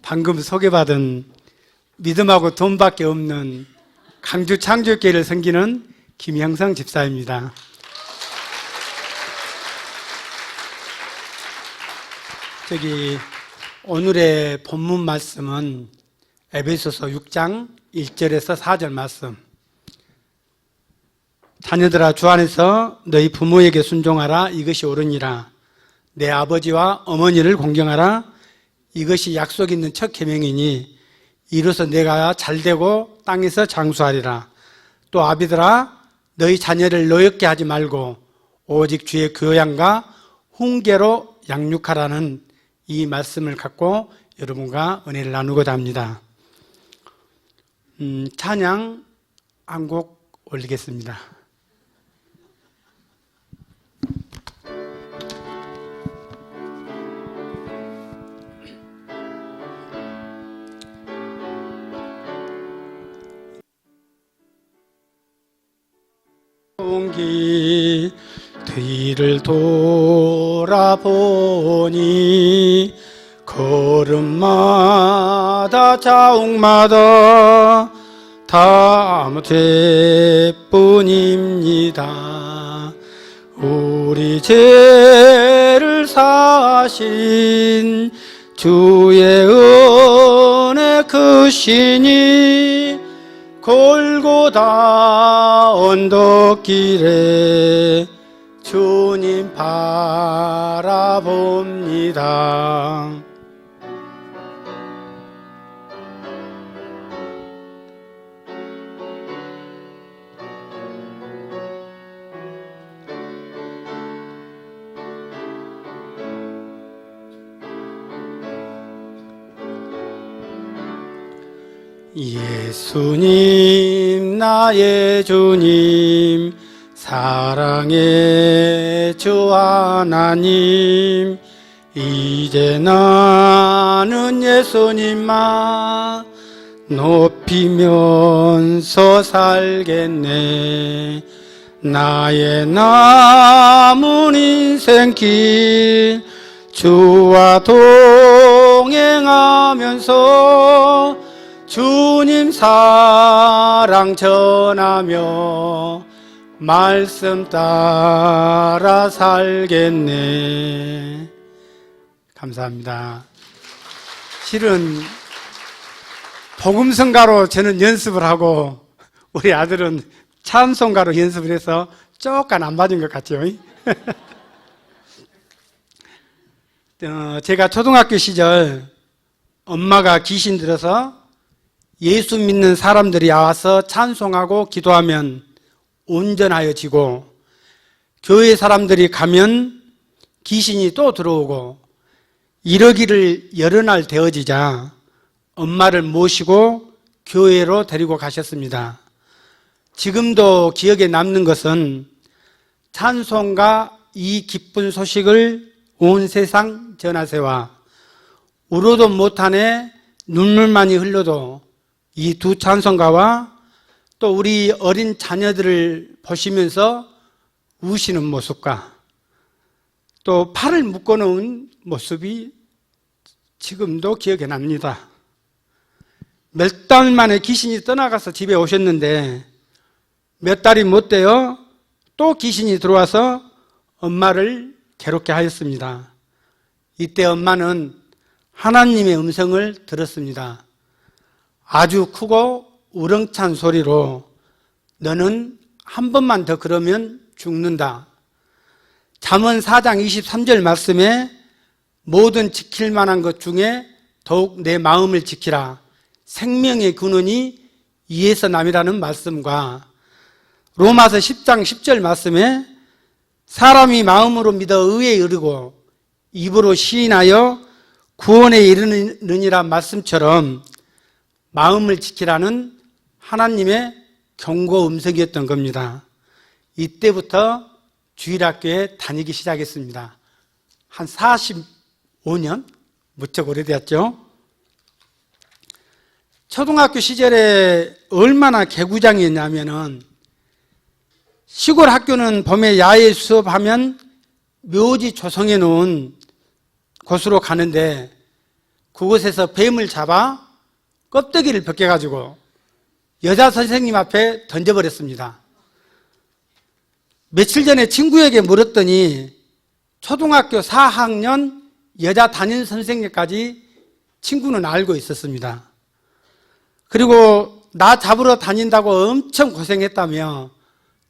방금 소개받은 믿음하고 돈밖에 없는 강주 창조교회를 섬기는 김형성 집사입니다. 오늘의 본문 말씀은 에베소서 6장 1절에서 4절 말씀. 자녀들아, 주 안에서 너희 부모에게 순종하라. 이것이 옳으니라. 내 아버지와 어머니를 공경하라. 이것이 약속 있는 첫 계명이니 이로써 내가 잘되고 땅에서 장수하리라. 또 아비들아, 너희 자녀를 노엽게 하지 말고 오직 주의 교양과 훈계로 양육하라는 이 말씀을 갖고 여러분과 은혜를 나누고자 합니다. 찬양 한 곡 올리겠습니다. 길 뒤를 돌아보니 걸음마다 자옥마다 다 아무 죄뿐입니다. 우리 죄를 사신 주의 은혜 크시니 골고다 언덕길에 주님 바라봅니다. 예수님 나의 주님, 사랑의 주 하나님, 이제 나는 예수님만 높이면서 살겠네. 나의 남은 인생길 주와 동행하면서 주님 사랑 전하며 말씀 따라 살겠네. 감사합니다. 실은 복음성가로 저는 연습을 하고 우리 아들은 찬송가로 연습을 해서 조금 안 맞은 것 같죠? 제가 초등학교 시절 엄마가 귀신 들어서 예수 믿는 사람들이 와서 찬송하고 기도하면 온전하여지고, 교회 사람들이 가면 귀신이 또 들어오고, 이러기를 여러 날 되어지자 엄마를 모시고 교회로 데리고 가셨습니다. 지금도 기억에 남는 것은 찬송가 이 기쁜 소식을 온 세상 전하세와 울어도 못하네 눈물만이 흘러도 이 두 찬송가와 또 우리 어린 자녀들을 보시면서 우시는 모습과 또 팔을 묶어놓은 모습이 지금도 기억에 납니다. 몇 달 만에 귀신이 떠나가서 집에 오셨는데 몇 달이 못 되어 또 귀신이 들어와서 엄마를 괴롭게 하였습니다. 이때 엄마는 하나님의 음성을 들었습니다. 아주 크고 우렁찬 소리로 너는 한 번만 더 그러면 죽는다. 잠언 4장 23절 말씀에 모든 지킬 만한 것 중에 더욱 내 마음을 지키라. 생명의 근원이 이에서 남이라는 말씀과 로마서 10장 10절 말씀에 사람이 마음으로 믿어 의에 이르고 입으로 시인하여 구원에 이르느니라 말씀처럼 마음을 지키라는 하나님의 경고 음성이었던 겁니다. 이때부터 주일학교에 다니기 시작했습니다. 한 45년? 무척 오래되었죠. 초등학교 시절에 얼마나 개구장이었냐면은 시골 학교는 봄에 야외 수업하면 묘지 조성해 놓은 곳으로 가는데 그곳에서 뱀을 잡아 껍데기를 벗겨가지고 여자 선생님 앞에 던져버렸습니다. 며칠 전에 친구에게 물었더니 초등학교 4학년 여자 담임 선생님까지 친구는 알고 있었습니다. 그리고 나 잡으러 다닌다고 엄청 고생했다며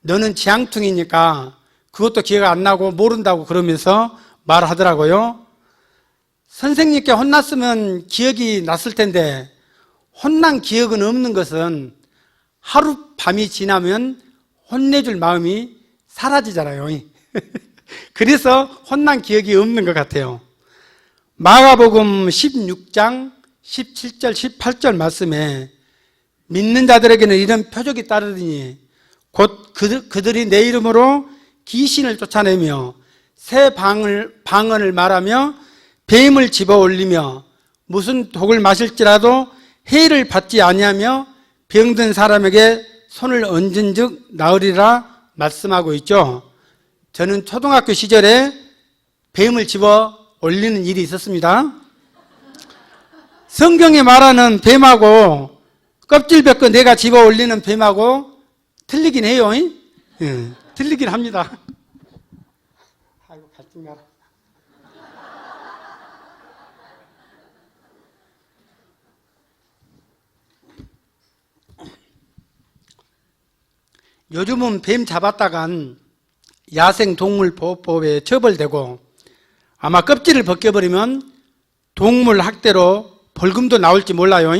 너는 지향퉁이니까 그것도 기억 안 나고 모른다고 그러면서 말하더라고요. 선생님께 혼났으면 기억이 났을 텐데 혼난 기억은 없는 것은 하룻밤이 지나면 혼내줄 마음이 사라지잖아요. 그래서 혼난 기억이 없는 것 같아요. 마가복음 16장 17절 18절 말씀에 믿는 자들에게는 이런 표적이 따르더니 곧 그들이 내 이름으로 귀신을 쫓아내며 새 방언을 말하며 뱀을 집어 올리며 무슨 독을 마실지라도 해를 받지 아니하며 병든 사람에게 손을 얹은 즉 나으리라 말씀하고 있죠. 저는 초등학교 시절에 뱀을 집어 올리는 일이 있었습니다. 성경에 말하는 뱀하고 껍질 벗고 내가 집어 올리는 뱀하고 틀리긴 해요. 틀리긴 합니다. 아이고, 갈증 나라. 요즘은 뱀 잡았다간 야생동물보호법에 처벌되고 아마 껍질을 벗겨버리면 동물학대로 벌금도 나올지 몰라요.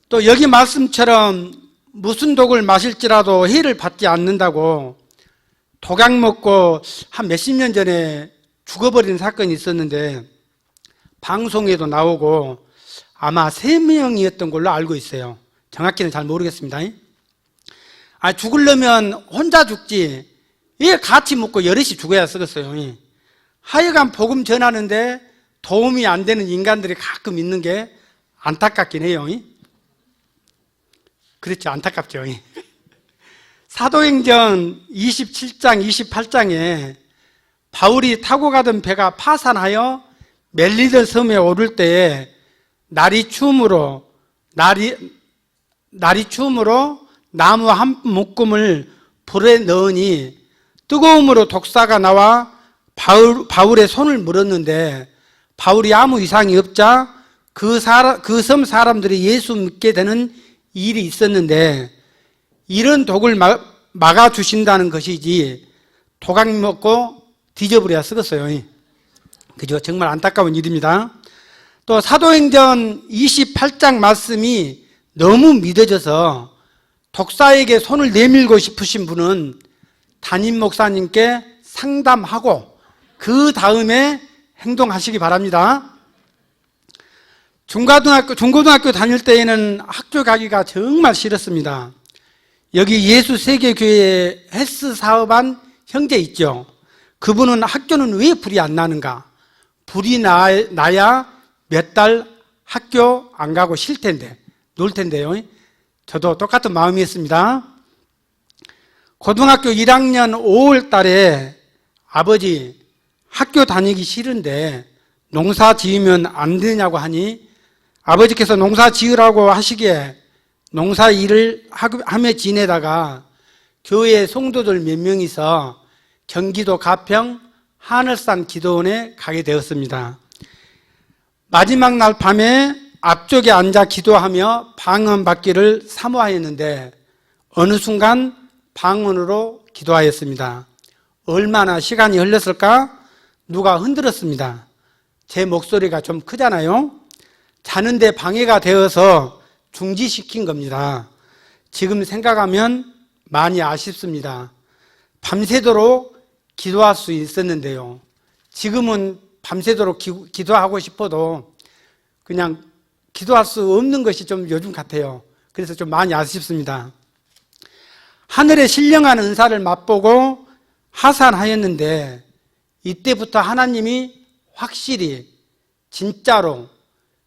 또 여기 말씀처럼 무슨 독을 마실지라도 해를 받지 않는다고 독약 먹고 한 몇십 년 전에 죽어버린 사건이 있었는데 방송에도 나오고 아마 3명이었던 걸로 알고 있어요. 정확히는 잘 모르겠습니다. 죽으려면 혼자 죽지 왜 같이 먹고 여럿이 죽어야 쓰겠어요. 하여간 복음 전하는데 도움이 안 되는 인간들이 가끔 있는 게 안타깝긴 해요. 그렇죠. 안타깝죠. 사도행전 27장 28장에 바울이 타고 가던 배가 파산하여 멜리더 섬에 오를 때에 날이 추움으로 나무 한 묶음을 불에 넣으니 뜨거움으로 독사가 나와 바울의 손을 물었는데 바울이 아무 이상이 없자 그 섬 사람들이 예수 믿게 되는 일이 있었는데 이런 독을 막아주신다는 것이지 독약 먹고 뒤져버려야 쓰겠어요. 그죠? 정말 안타까운 일입니다. 또 사도행전 28장 말씀이 너무 믿어져서 독사에게 손을 내밀고 싶으신 분은 담임 목사님께 상담하고 그 다음에 행동하시기 바랍니다. 중고등학교 다닐 때에는 학교 가기가 정말 싫었습니다. 여기 예수 세계교회 헬스 사업한 형제 있죠. 그분은 학교는 왜 불이 안 나는가? 불이 나야 몇 달 학교 안 가고 쉴 텐데, 놀 텐데요. 저도 똑같은 마음이었습니다. 고등학교 1학년 5월 달에 아버지 학교 다니기 싫은데 농사 지으면 안 되냐고 하니 아버지께서 농사 지으라고 하시기에 농사 일을 하며 지내다가 교회 성도들 몇 명이서 경기도 가평 하늘산 기도원에 가게 되었습니다. 마지막 날 밤에 앞쪽에 앉아 기도하며 방언 받기를 사모하였는데 어느 순간 방언으로 기도하였습니다. 얼마나 시간이 흘렀을까? 누가 흔들었습니다. 제 목소리가 좀 크잖아요. 자는데 방해가 되어서 중지시킨 겁니다. 지금 생각하면 많이 아쉽습니다. 밤새도록 기도할 수 있었는데요. 지금은 밤새도록 기도하고 싶어도 그냥 기도할 수 없는 것이 좀 요즘 같아요. 그래서 좀 많이 아쉽습니다. 하늘의 신령한 은사를 맛보고 하산하였는데 이때부터 하나님이 확실히 진짜로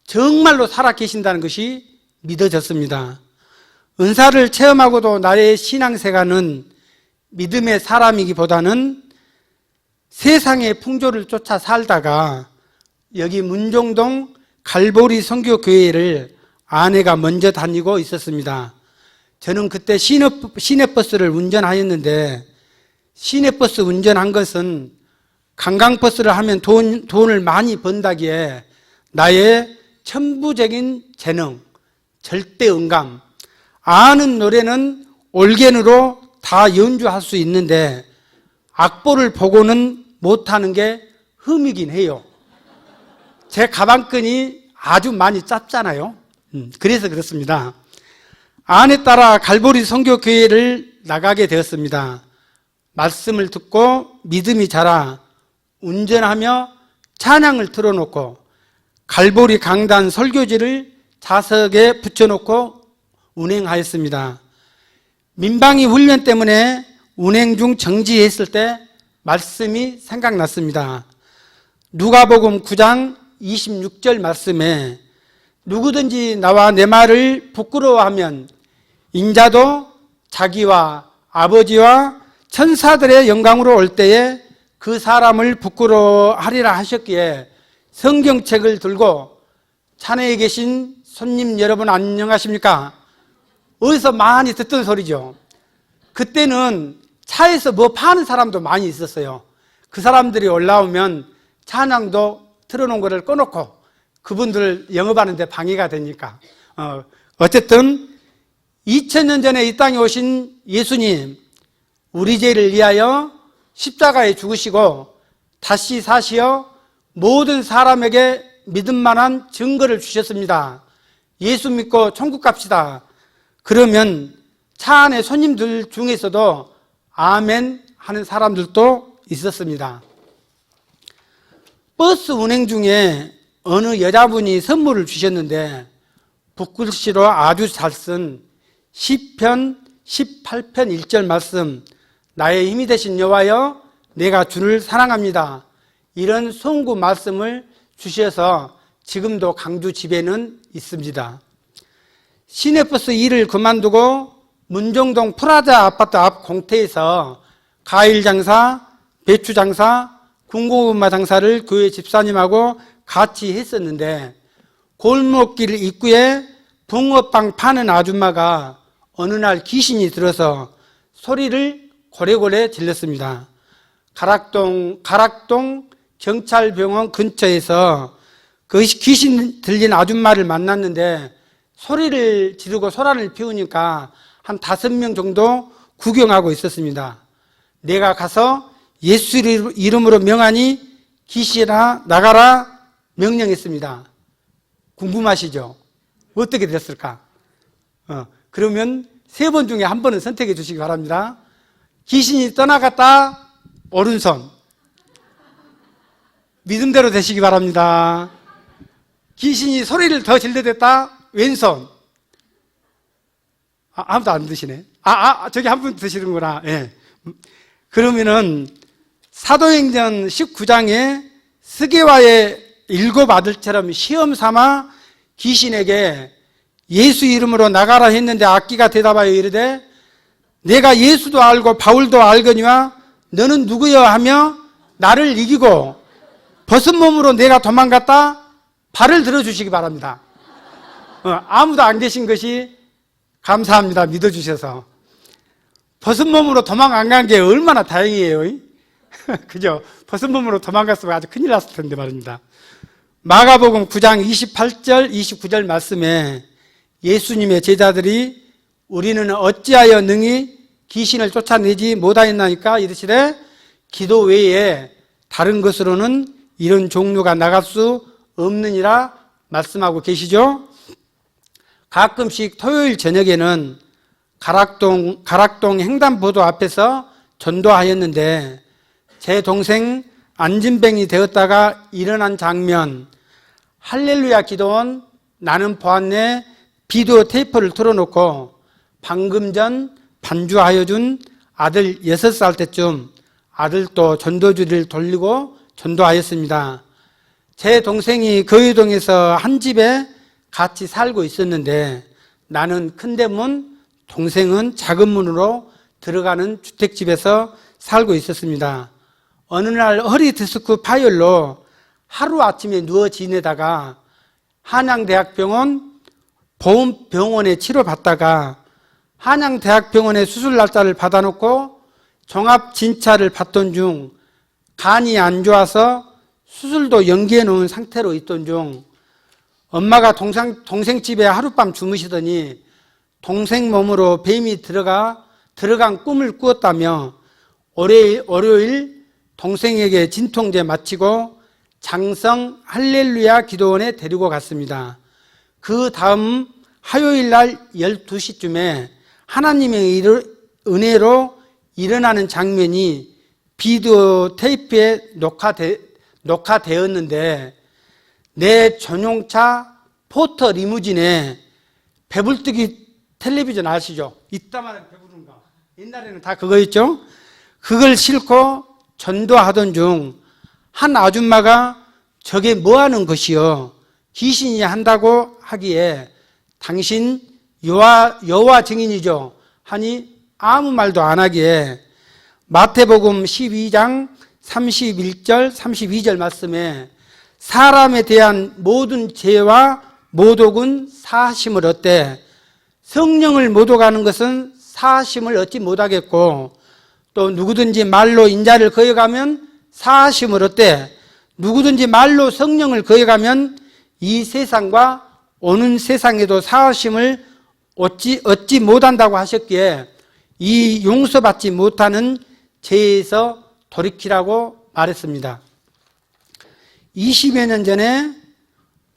정말로 살아계신다는 것이 믿어졌습니다. 은사를 체험하고도 나의 신앙생활은 믿음의 사람이기보다는 세상의 풍조를 쫓아 살다가 여기 문종동 갈보리 선교교회를 아내가 먼저 다니고 있었습니다. 저는 그때 시내버스를 운전하였는데, 시내버스 운전한 것은 관광버스를 하면 돈을 많이 번다기에 나의 천부적인 재능, 절대 음감, 아는 노래는 올겐으로 다 연주할 수 있는데 악보를 보고는 못하는 게 흠이긴 해요. 제 가방끈이 아주 많이 짧잖아요. 그래서 그렇습니다. 아내 따라 갈보리 선교교회를 나가게 되었습니다. 말씀을 듣고 믿음이 자라 운전하며 찬양을 틀어놓고 갈보리 강단 설교지를 좌석에 붙여놓고 운행하였습니다. 민방위 훈련 때문에 운행 중 정지했을 때 말씀이 생각났습니다. 누가복음 9장 26절 말씀에 누구든지 나와 내 말을 부끄러워하면 인자도 자기와 아버지와 천사들의 영광으로 올 때에 그 사람을 부끄러워하리라 하셨기에 성경책을 들고 차내에 계신 손님 여러분 안녕하십니까? 어디서 많이 듣던 소리죠. 그때는 차에서 뭐 파는 사람도 많이 있었어요. 그 사람들이 올라오면 찬양도 틀어놓은 거를 꺼놓고 그분들 영업하는데 방해가 되니까. 어쨌든 2000년 전에 이 땅에 오신 예수님, 우리 죄를 위하여 십자가에 죽으시고 다시 사시어 모든 사람에게 믿음만한 증거를 주셨습니다. 예수 믿고 천국 갑시다. 그러면 차 안에 손님들 중에서도 아멘 하는 사람들도 있었습니다. 버스 운행 중에 어느 여자분이 선물을 주셨는데 붓글씨로 아주 잘 쓴 시편 18편 1절 말씀, 나의 힘이 되신 여호와여 내가 주를 사랑합니다. 이런 송구 말씀을 주셔서 지금도 강주 집에는 있습니다. 시내버스 일을 그만두고 문종동 프라자 아파트 앞 공터에서 과일 장사, 배추 장사, 군고구마 장사를 교회 집사님하고 같이 했었는데 골목길 입구에 붕어빵 파는 아줌마가 어느 날 귀신이 들어서 소리를 고래고래 질렀습니다. 가락동 경찰병원 근처에서 그 귀신 들린 아줌마를 만났는데 소리를 지르고 소란을 피우니까 한 5명 정도 구경하고 있었습니다. 내가 가서 예수 이름으로 명하니 귀신아 나가라 명령했습니다. 궁금하시죠? 어떻게 됐을까? 그러면 3번 중에 한 번은 선택해 주시기 바랍니다. 귀신이 떠나갔다 오른손, 믿음대로 되시기 바랍니다. 귀신이 소리를 더 질러댔다 왼손. 아무도 안 드시네. 저기 한 분 드시는구나. 예. 그러면은 사도행전 19장에 스게와의 7 아들처럼 시험 삼아 귀신에게 예수 이름으로 나가라 했는데 악기가 대답하여 이르되 내가 예수도 알고 바울도 알거니와 너는 누구여 하며 나를 이기고 벗은 몸으로 내가 도망갔다. 발을 들어주시기 바랍니다. 아무도 안 계신 것이 감사합니다. 믿어주셔서. 벗은 몸으로 도망 안 간 게 얼마나 다행이에요. 그죠? 벗은 몸으로 도망갔으면 아주 큰일 났을 텐데 말입니다. 마가복음 9장 28절 29절 말씀에 예수님의 제자들이 우리는 어찌하여 능히 귀신을 쫓아내지 못하였나이까 이르시되 기도 외에 다른 것으로는 이런 종류가 나갈 수 없느니라 말씀하고 계시죠. 가끔씩 토요일 저녁에는 가락동 횡단보도 앞에서 전도하였는데 제 동생 안진뱅이 되었다가 일어난 장면, 할렐루야 기도원 나는 보았네 비디오 테이프를 틀어놓고 방금 전 반주하여 준 아들 6살 때쯤 아들도 전도주를 돌리고 전도하였습니다. 제 동생이 거의동에서 한 집에 같이 살고 있었는데 나는 큰 대문, 동생은 작은 문으로 들어가는 주택집에서 살고 있었습니다. 어느 날 허리 디스크 파열로 하루아침에 누워 지내다가 한양대학병원 보훈병원에 치료받다가 한양대학병원에 수술 날짜를 받아놓고 종합진찰을 받던 중 간이 안 좋아서 수술도 연기해 놓은 상태로 있던 중 엄마가 동생 집에 하룻밤 주무시더니 동생 몸으로 뱀이 들어간 꿈을 꾸었다며 월요일 동생에게 진통제 마치고 장성 할렐루야 기도원에 데리고 갔습니다. 그 다음 화요일 날 12시쯤에 하나님의 은혜로 일어나는 장면이 비디오 테이프에 녹화되었는데 내 전용차 포터 리무진에 배불뚝이 텔레비전 아시죠? 이따만한 배부른가? 옛날에는 다 그거였죠? 그걸 싣고 전도하던 중 한 아줌마가 저게 뭐 하는 것이요? 귀신이 한다고 하기에 당신 여호와 증인이죠? 하니 아무 말도 안 하기에 마태복음 12장 31절 32절 말씀에 사람에 대한 모든 죄와 모독은 사하심을 얻되 성령을 모독하는 것은 사하심을 얻지 못하겠고 또 누구든지 말로 인자를 거역하면 사하심을 얻되 누구든지 말로 성령을 거역하면 이 세상과 오는 세상에도 사하심을 얻지 못한다고 하셨기에 이 용서받지 못하는 죄에서 돌이키라고 말했습니다. 20여 년 전에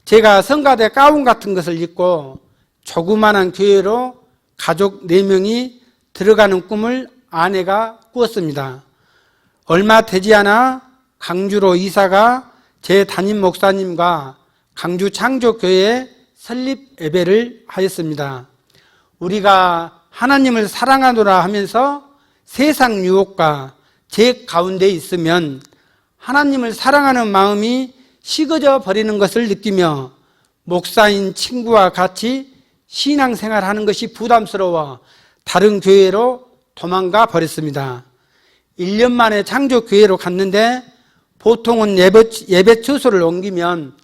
제가 성가대 가운 같은 것을 입고 조그마한 교회로 가족 4명이 들어가는 꿈을 아내가 꾸었습니다. 얼마 되지 않아 강주로 이사가 제 담임 목사님과 강주 창조교회에 설립 예배를 하였습니다. 우리가 하나님을 사랑하노라 하면서 세상 유혹과 죄 가운데 있으면 하나님을 사랑하는 마음이 식어져 버리는 것을 느끼며 목사인 친구와 같이 신앙생활하는 것이 부담스러워 다른 교회로 도망가 버렸습니다. 1년 만에 창조교회로 갔는데 보통은 예배 처소를 옮기면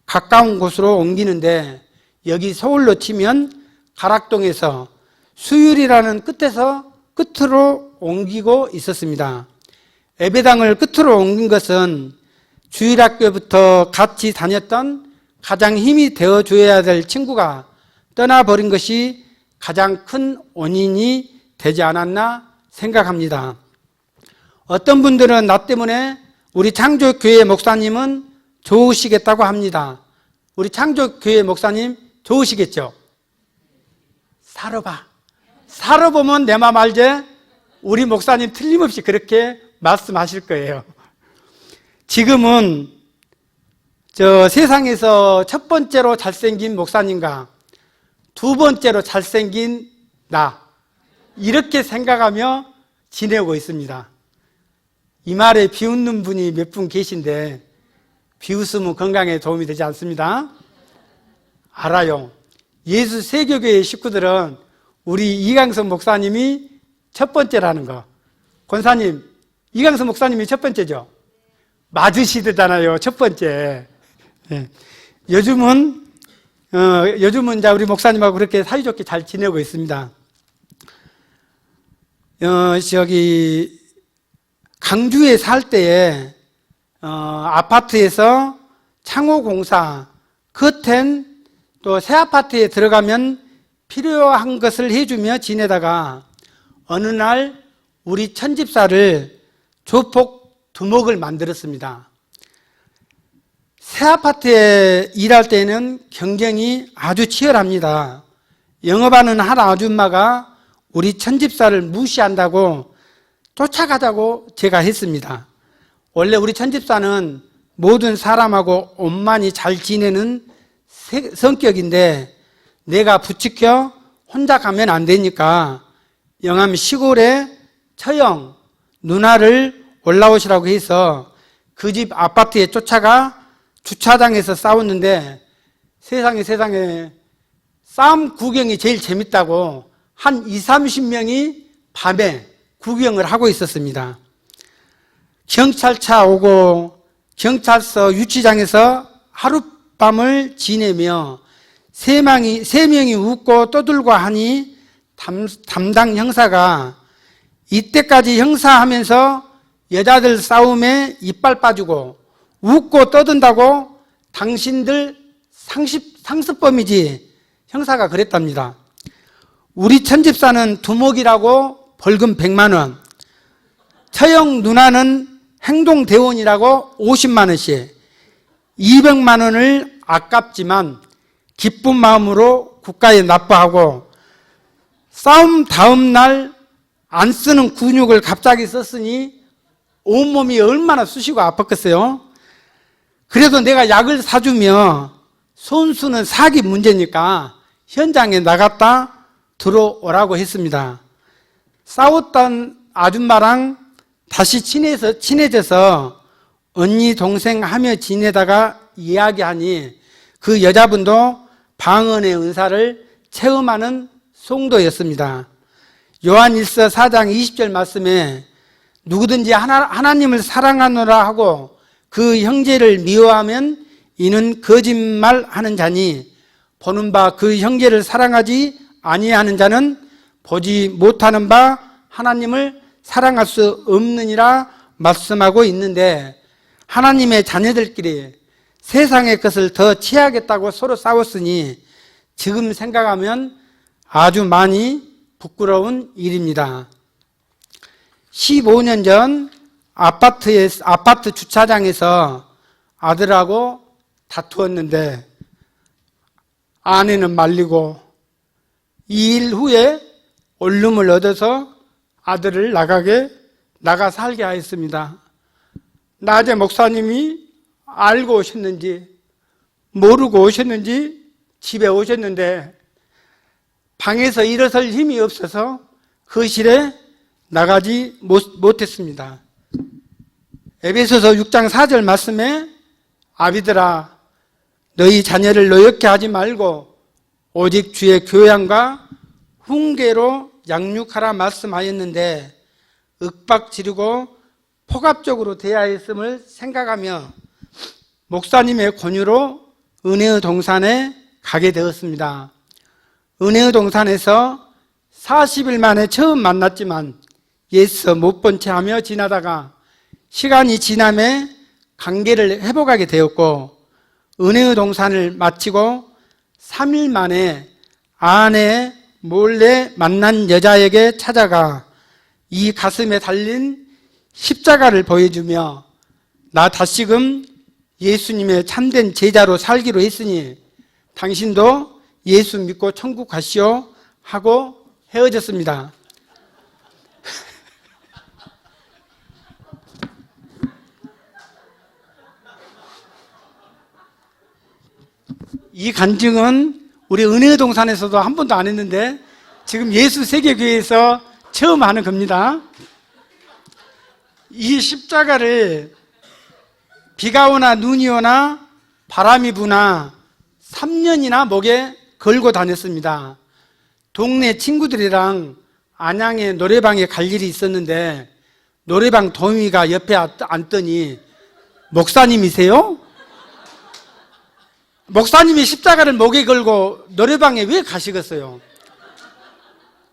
가까운 곳으로 옮기는데 여기 서울로 치면 가락동에서 수율이라는 끝으로 옮기고 있었습니다. 예배당을 끝으로 옮긴 것은 주일학교부터 같이 다녔던 가장 힘이 되어줘야 될 친구가 떠나버린 것이 가장 큰 원인이 되지 않았나 생각합니다. 어떤 분들은 나 때문에 우리 창조교회 목사님은 좋으시겠다고 합니다. 우리 창조교회 목사님 좋으시겠죠? 살아봐. 살아보면 내 맘 알지? 우리 목사님 틀림없이 그렇게 말씀하실 거예요. 지금은 세상에서 첫 번째로 잘생긴 목사님과 두 번째로 잘생긴 나 이렇게 생각하며 지내고 있습니다. 이 말에 비웃는 분이 몇 분 계신데 비웃으면 건강에 도움이 되지 않습니다. 알아요. 예수 세교교회 식구들은 우리 이강선 목사님이 첫 번째라는 거. 권사님, 이강선 목사님이 첫 번째죠? 맞으시잖아요, 첫 번째. 네. 요즘은 이제 우리 목사님하고 그렇게 사이좋게 잘 지내고 있습니다. 강주에 살 때에, 아파트에서 창호공사, 커튼, 또 새 아파트에 들어가면 필요한 것을 해주며 지내다가 어느 날 우리 천집사를 조폭 두목을 만들었습니다. 새 아파트에 일할 때는 경쟁이 아주 치열합니다. 영업하는 한 아줌마가 우리 천집사를 무시한다고 쫓아가자고 제가 했습니다. 원래 우리 천집사는 모든 사람하고 원만히 잘 지내는 성격인데 내가 부추겨 혼자 가면 안 되니까 영암 시골에 처형 누나를 올라오시라고 해서 그 집 아파트에 쫓아가 주차장에서 싸웠는데 세상에 싸움 구경이 제일 재밌다고 한 20-30명이 밤에 구경을 하고 있었습니다. 경찰차 오고 경찰서 유치장에서 하룻밤을 지내며 세 명이 웃고 떠들고 하니 담당 형사가 이때까지 형사하면서 여자들 싸움에 이빨 빠지고 웃고 떠든다고 당신들 상습범이지. 형사가 그랬답니다. 우리 천집사는 두목이라고 벌금 100만 원, 처형 누나는 행동대원이라고 50만 원씩, 200만 원을 아깝지만 기쁜 마음으로 국가에 납부하고 싸움 다음 날 안 쓰는 근육을 갑자기 썼으니 온몸이 얼마나 쑤시고 아팠겠어요. 그래도 내가 약을 사주며 손수는 사기 문제니까 현장에 나갔다 들어오라고 했습니다. 싸웠던 아줌마랑 다시 친해져서 언니 동생 하며 지내다가 이야기하니 그 여자분도 방언의 은사를 체험하는 성도였습니다. 요한일서 4장 20절 말씀에 누구든지 하나님을 사랑하노라 하고 그 형제를 미워하면 이는 거짓말하는 자니 보는 바 그 형제를 사랑하지 아니하는 자는 보지 못하는 바 하나님을 사랑할 수 없느니라 말씀하고 있는데, 하나님의 자녀들끼리 세상의 것을 더 취하겠다고 서로 싸웠으니 지금 생각하면 아주 많이 부끄러운 일입니다. 15년 전 아파트 주차장에서 아들하고 다투었는데 아내는 말리고 2일 후에 얼름을 얻어서 아들을 나가 살게 하였습니다. 낮에 목사님이 알고 오셨는지 모르고 오셨는지 집에 오셨는데 방에서 일어설 힘이 없어서 거실에 나가지 못했습니다. 에베소서 6장 4절 말씀에 아비들아 너희 자녀를 노엽게 하지 말고 오직 주의 교양과 훈계로 양육하라 말씀하였는데 윽박지르고 폭압적으로 대하였음을 생각하며 목사님의 권유로 은혜의 동산에 가게 되었습니다. 은혜의 동산에서 40일 만에 처음 만났지만 예수 못 본 채 하며 지나다가 시간이 지남에 관계를 회복하게 되었고, 은혜의 동산을 마치고 3일 만에 아내 몰래 만난 여자에게 찾아가 이 가슴에 달린 십자가를 보여주며 나 다시금 예수님의 참된 제자로 살기로 했으니 당신도 예수 믿고 천국 가시오 하고 헤어졌습니다. 이 간증은 우리 은혜의 동산에서도 한 번도 안 했는데 지금 예수 세계교회에서 처음 하는 겁니다. 이 십자가를 비가 오나 눈이 오나 바람이 부나 3년이나 목에 걸고 다녔습니다. 동네 친구들이랑 안양에 노래방에 갈 일이 있었는데 노래방 도우미가 옆에 앉더니 목사님이세요? 목사님이 십자가를 목에 걸고 노래방에 왜 가시겠어요?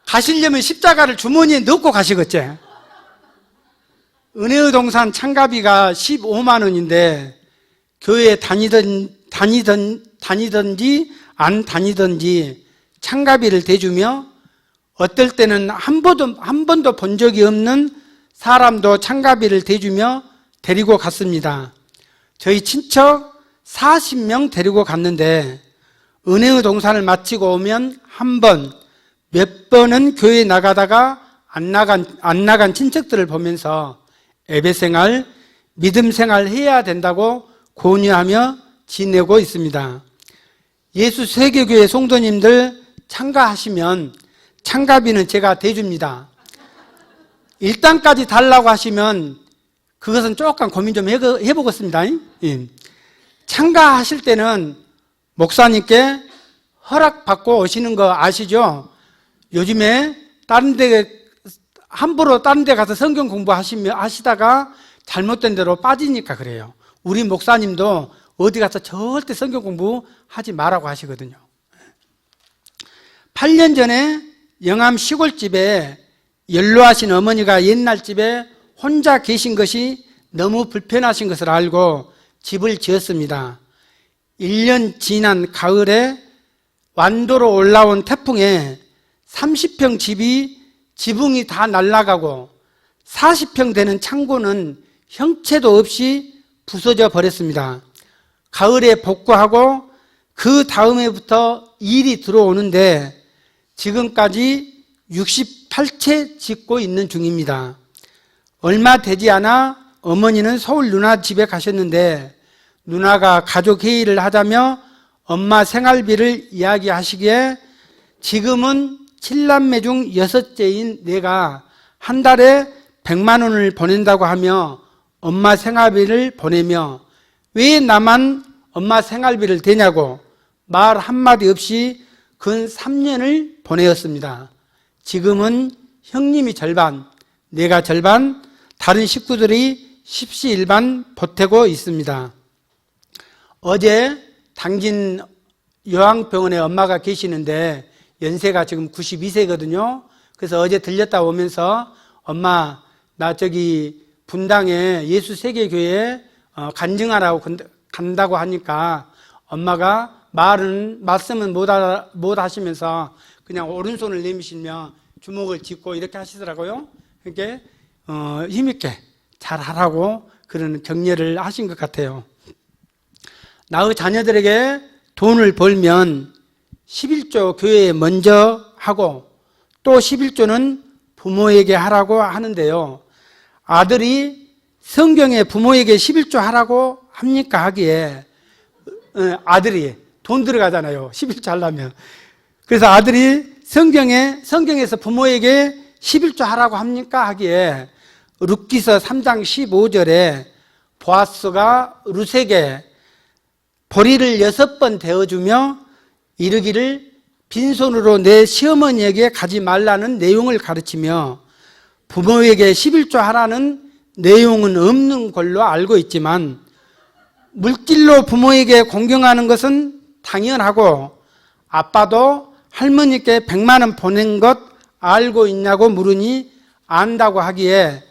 가시려면 십자가를 주머니에 넣고 가시겠지? 은혜의 동산 참가비가 15만 원인데 교회에 다니든지 안 다니든지 참가비를 대주며 어떨 때는 한 번도 본 적이 없는 사람도 참가비를 대주며 데리고 갔습니다. 저희 친척 40명 데리고 갔는데 은혜의 동산을 마치고 오면 한 번, 몇 번은 교회 나가다가 안 나간 친척들을 보면서 예배생활, 믿음생활 해야 된다고 권유하며 지내고 있습니다. 예수 세계교회 성도님들 참가하시면 참가비는 제가 대줍니다. 일당까지 달라고 하시면 그것은 조금 고민 좀 해보겠습니다. 참가하실 때는 목사님께 허락받고 오시는 거 아시죠? 요즘에 함부로 다른 데 가서 성경 공부하시다가 잘못된 대로 빠지니까 그래요. 우리 목사님도 어디 가서 절대 성경 공부하지 말라고 하시거든요. 8년 전에 영암 시골집에 연로하신 어머니가 옛날 집에 혼자 계신 것이 너무 불편하신 것을 알고 집을 지었습니다. 1년 지난 가을에 완도로 올라온 태풍에 30평 집이 지붕이 다 날아가고 40평 되는 창고는 형체도 없이 부서져 버렸습니다. 가을에 복구하고 그 다음에부터 일이 들어오는데 지금까지 68채 짓고 있는 중입니다. 얼마 되지 않아 어머니는 서울 누나 집에 가셨는데 누나가 가족 회의를 하자며 엄마 생활비를 이야기하시기에 지금은 7남매 중 6째인 내가 한 달에 100만 원을 보낸다고 하며 엄마 생활비를 보내며 왜 나만 엄마 생활비를 대냐고 말 한마디 없이 근 3년을 보내었습니다. 지금은 형님이 절반, 내가 절반, 다른 식구들이 십시일반 보태고 있습니다. 어제 당진 요양병원에 엄마가 계시는데 연세가 지금 92세거든요. 그래서 어제 들렸다 오면서 엄마 나 저기 분당에 예수세계교회에 간증하라고 간다고 하니까 엄마가 말씀은 못 하시면서 그냥 오른손을 내미시며 주먹을 쥐고 이렇게 하시더라고요. 그러니까 힘있게 잘 하라고 그런 격려를 하신 것 같아요. 나의 자녀들에게 돈을 벌면 11조 교회에 먼저 하고 또 11조는 부모에게 하라고 하는데요. 아들이 성경에 부모에게 11조 하라고 합니까 하기에 아들이 돈 들어가잖아요. 11조 하려면. 그래서 아들이 성경에서 부모에게 11조 하라고 합니까 하기에 룻기서 3장 15절에 보아스가 룻에게 보리를 6번 데워주며 이르기를 빈손으로 내 시어머니에게 가지 말라는 내용을 가르치며 부모에게 11조 하라는 내용은 없는 걸로 알고 있지만 물질로 부모에게 공경하는 것은 당연하고 아빠도 할머니께 100만 원 보낸 것 알고 있냐고 물으니 안다고 하기에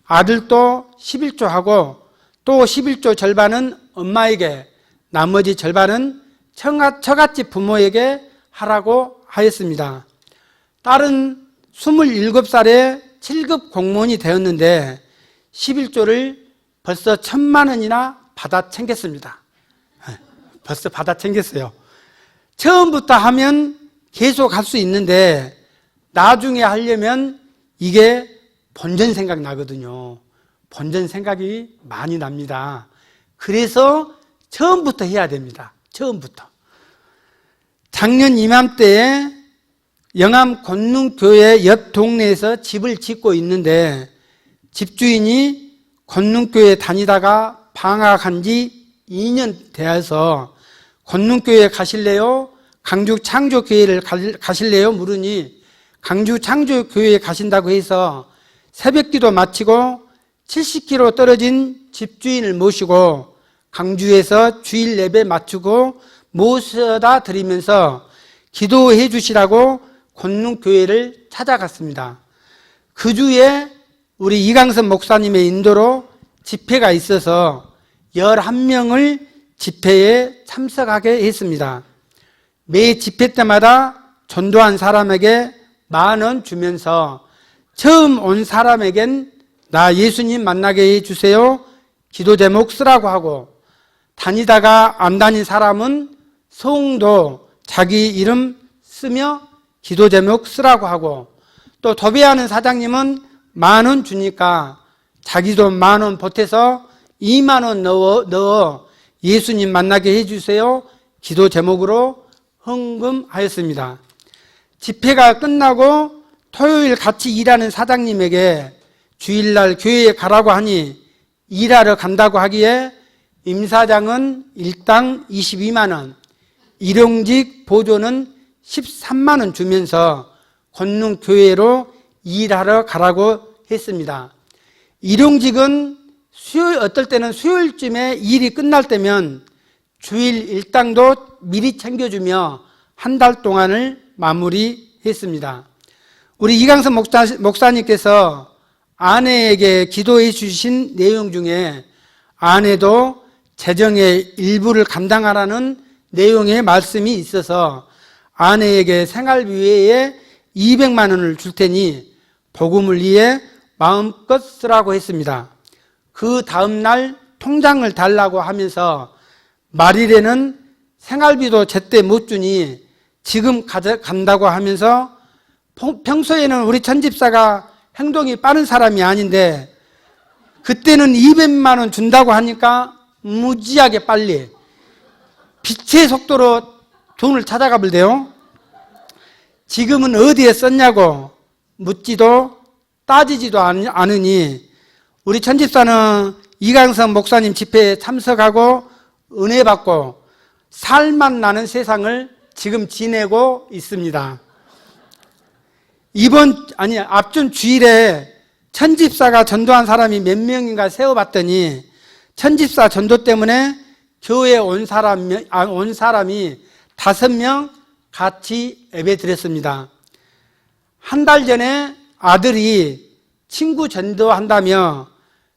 아들도 11조 하고 또 11조 절반은 엄마에게 나머지 절반은 처갓집 부모에게 하라고 하였습니다. 딸은 27살에 7급 공무원이 되었는데 11조를 벌써 1,000만 원이나 받아 챙겼습니다. 벌써 받아 챙겼어요. 처음부터 하면 계속 할 수 있는데 나중에 하려면 이게 본전 생각 나거든요. 본전 생각이 많이 납니다. 그래서 처음부터 해야 됩니다. 처음부터. 작년 이맘때에 영암 권능교회 옆 동네에서 집을 짓고 있는데 집주인이 권능교회 다니다가 방학한 지 2년 되어서 권능교회 가실래요? 강주 창조교회를 가실래요? 물으니 강주 창조교회에 가신다고 해서 새벽기도 마치고 70km 떨어진 집주인을 모시고 강주에서 주일 예배 마치고 모셔다 드리면서 기도해 주시라고 권능교회를 찾아갔습니다. 그 주에 우리 이강선 목사님의 인도로 집회가 있어서 11명을 집회에 참석하게 했습니다. 매 집회 때마다 전도한 사람에게 10,000원 주면서 처음 온 사람에겐 나 예수님 만나게 해주세요 기도 제목 쓰라고 하고 다니다가 안 다닌 사람은 성도 자기 이름 쓰며 기도 제목 쓰라고 하고 또 도배하는 사장님은 10,000원 주니까 자기도 10,000원 보태서 20,000원 넣어 예수님 만나게 해주세요 기도 제목으로 헌금하였습니다. 집회가 끝나고 토요일 같이 일하는 사장님에게 주일날 교회에 가라고 하니 일하러 간다고 하기에 임 사장은 일당 22만 원, 일용직 보조는 13만 원 주면서 권능교회로 일하러 가라고 했습니다. 일용직은 어떨 때는 수요일쯤에 일이 끝날 때면 주일 일당도 미리 챙겨주며 한 달 동안을 마무리했습니다. 우리 이강선 목사님께서 아내에게 기도해 주신 내용 중에 아내도 재정의 일부를 감당하라는 내용의 말씀이 있어서 아내에게 생활비 외에 200만 원을 줄 테니 복음을 위해 마음껏 쓰라고 했습니다. 그 다음날 통장을 달라고 하면서 말일에는 생활비도 제때 못 주니 지금 가져간다고 하면서 평소에는 우리 천집사가 행동이 빠른 사람이 아닌데 그때는 200만 원 준다고 하니까 무지하게 빨리 빛의 속도로 돈을 찾아가 볼대요. 지금은 어디에 썼냐고 묻지도 따지지도 않으니 우리 천집사는 이강선 목사님 집회에 참석하고 은혜 받고 살만 나는 세상을 지금 지내고 있습니다. 앞전 주일에 천집사가 전도한 사람이 몇 명인가 세어봤더니 천집사 전도 때문에 교회에 온 사람이 5명 같이 예배 드렸습니다. 한 달 전에 아들이 친구 전도한다며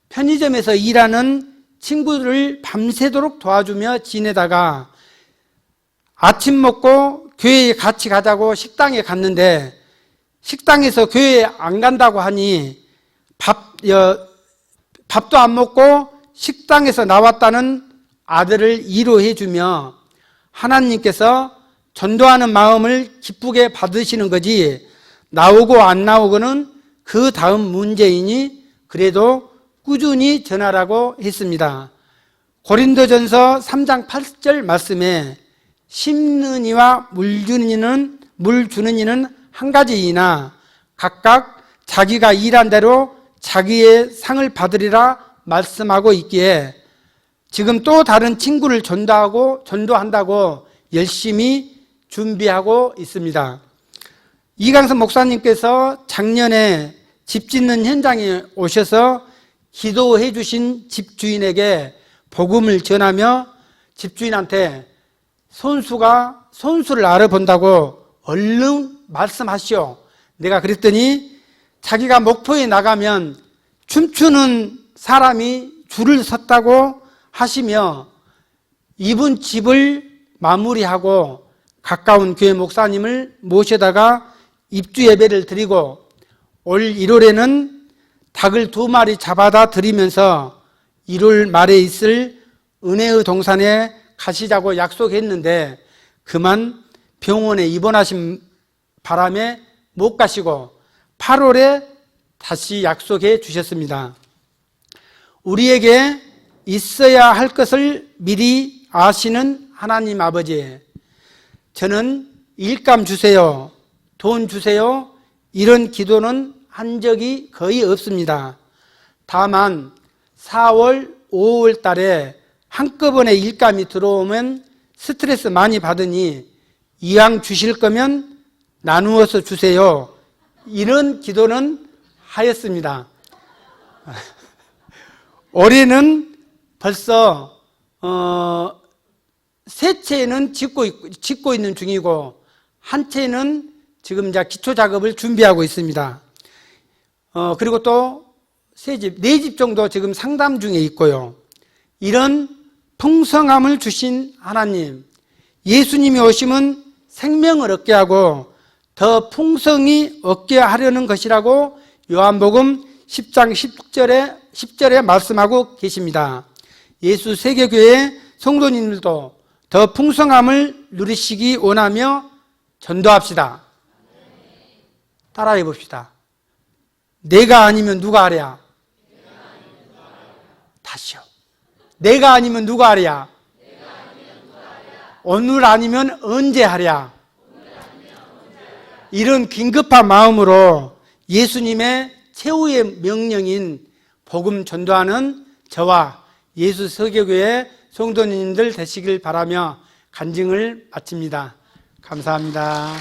편의점에서 일하는 친구를 밤새도록 도와주며 지내다가 아침 먹고 교회에 같이 가자고 식당에 갔는데 식당에서 교회에 안 간다고 하니 밥도 안 먹고 식당에서 나왔다는 아들을 위로해 주며 하나님께서 전도하는 마음을 기쁘게 받으시는 거지 나오고 안 나오고는 그 다음 문제이니 그래도 꾸준히 전하라고 했습니다. 고린도전서 3장 8절 말씀에 심는 이와 물 주는 이는 한 가지이나 각각 자기가 일한 대로 자기의 상을 받으리라 말씀하고 있기에 지금 또 다른 친구를 전도한다고 열심히 준비하고 있습니다. 이강선 목사님께서 작년에 집 짓는 현장에 오셔서 기도해 주신 집주인에게 복음을 전하며 집주인한테 손수를 알아본다고 얼른 말씀하시오. 내가 그랬더니 자기가 목포에 나가면 춤추는 사람이 줄을 섰다고 하시며 이분 집을 마무리하고 가까운 교회 목사님을 모셔다가 입주 예배를 드리고 올 1월에는 닭을 2마리 잡아다 드리면서 1월 말에 있을 은혜의 동산에 가시자고 약속했는데 그만 병원에 입원하신 바람에 못 가시고 8월에 다시 약속해 주셨습니다. 우리에게 있어야 할 것을 미리 아시는 하나님 아버지, 저는 일감 주세요, 돈 주세요 이런 기도는 한 적이 거의 없습니다. 다만 4월, 5월 달에 한꺼번에 일감이 들어오면 스트레스 많이 받으니 이왕 주실 거면 나누어서 주세요 이런 기도는 하였습니다. 올해는 벌써 세 채는 짓고 있는 중이고 한 채는 지금 이제 기초 작업을 준비하고 있습니다. 그리고 또 세 집, 네 집 정도 지금 상담 중에 있고요. 이런 풍성함을 주신 하나님, 예수님이 오시면 생명을 얻게 하고 더 풍성히 얻게 하려는 것이라고 요한복음 10장 10절에 말씀하고 계십니다. 예수 세계교회 성도님들도 더 풍성함을 누리시기 원하며 전도합시다. 따라해 봅시다. 내가 아니면 누가 하랴? 다시요. 내가 아니면 누가 하랴? 오늘 아니면 언제 하랴? 이런 긴급한 마음으로 예수님의 최후의 명령인 복음 전도하는 저와 예수 세계교회 성도님들 되시길 바라며 간증을 마칩니다. 감사합니다.